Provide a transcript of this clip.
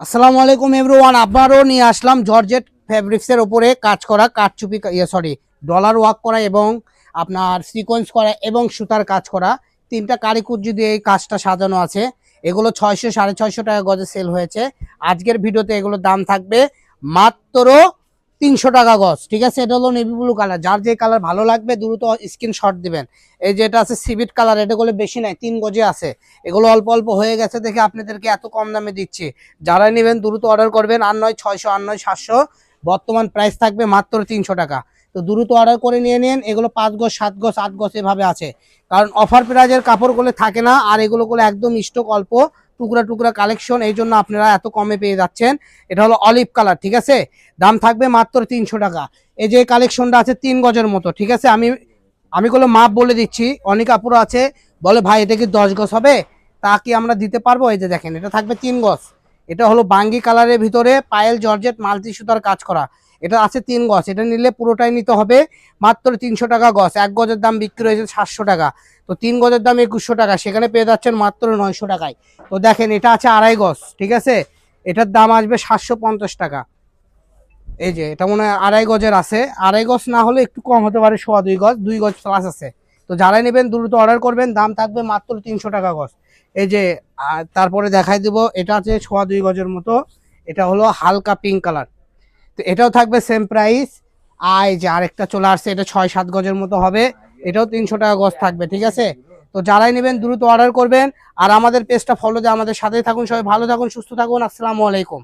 আসসালামু আলাইকুম এভরিওয়ান, আবারও নিয়ে আসলাম জর্জেট ফেব্রিক্সের উপরে কাজ করা কারচুপি ডলার ওয়ার্ক করা এবং আপনার সিকোয়েন্স করা এবং সুতার কাজ করা তিনটা কারিকুজ্জি দিয়ে এই কাজটা সাজানো আছে। এগুলো 600-650 টাকা গজে সেল হয়েছে। আজকের ভিডিওতে এগুলোর দাম থাকবে মাত্র 300 টাকা গজ। ঠিক আছে, এটা হলো নেভি ব্লু কালার। যার যে কালার ভালো লাগবে দ্রুত স্ক্রিনশট দিবেন। এই যেটা আছে সিভিট কালার, এটা গুলো বেশি নাই, 3 গজে আছে। এগুলো অল্প অল্প হয়ে গেছে দেখে আপনাদেরকে এত কম দামে দিচ্ছি। যারা নেবেন দ্রুত অর্ডার করবেন। 89600 89700 বর্তমান প্রাইস থাকবে মাত্র 300 টাকা। তো দ্রুত অর্ডার করে নিয়ে নিন। এগুলো 5 গজ 7 গজ 8 গজ এভাবে আছে, কারণ অফার প্রাইজের কাপড়গুলো থাকে না। আর এগুলো একদম স্টক অল্প, টুকরা টুকরা কালেকশন, এই জন্য আপনারা এত কমে পেয়ে যাচ্ছেন। এটা হলো অলিভ কালার। ঠিক আছে, দাম থাকবে মাত্র 300 টাকা। এই যে কালেকশনটা আছে 3 গজের মতো। ঠিক আছে, আমি কোনো মাপ বলে দিচ্ছি। অনেক কাপড় আছে বলে ভাই এটা কি 10 গজ হবে, তা কি আমরা দিতে পারবো? এই যে দেখেন, এটা থাকবে 3 গজ। এটা হলো বাঙ্গি কালারের ভিতরে পায়েল জর্জেট মাল্টি সুতার কাজ করা। এটা আছে 3 গজ। এটা নিলে পুরোটাই নিতে হবে মাত্র 300 টাকা গজ। 1 গজের দাম বিক্রি হয়েছে 700 টাকা। তো 3 গজের দাম 2100 টাকা, সেখানে পেয়ে যাচ্ছেন মাত্র 900 টাকায়। তো দেখেন, এটা আছে 2.5 গজ। ঠিক আছে, এটার দাম আসবে 750 টাকা। এই যে এটা মনে হয় 2.5 গজের আছে। 2.5 গজ না হলে একটু কম হতে পারে, 2.25 গজ, 2 গজ প্লাস আছে। তো যারাই নেবেন দ্রুত অর্ডার করবেন। দাম থাকবে মাত্র 300 টাকা গজ। এই যে তারপরে দেখাই দিব, এটা আছে 2.25 গজের মতো। এটা হলো হালকা পিঙ্ক কালার। তো এটাও থাকবে সেম প্রাইস। আর এই যে আরেকটা চলে আসছে, এটা 6-7 গজের মতো হবে। এটাও 300 টাকা গজ থাকবে। ঠিক আছে, তো যারাই নেবেন দ্রুত অর্ডার করবেন। আর আমাদের পেজটা ফলো দিয়ে আমাদের সাথেই থাকুন। সবাই ভালো থাকুন, সুস্থ থাকুন। আসসালামু আলাইকুম।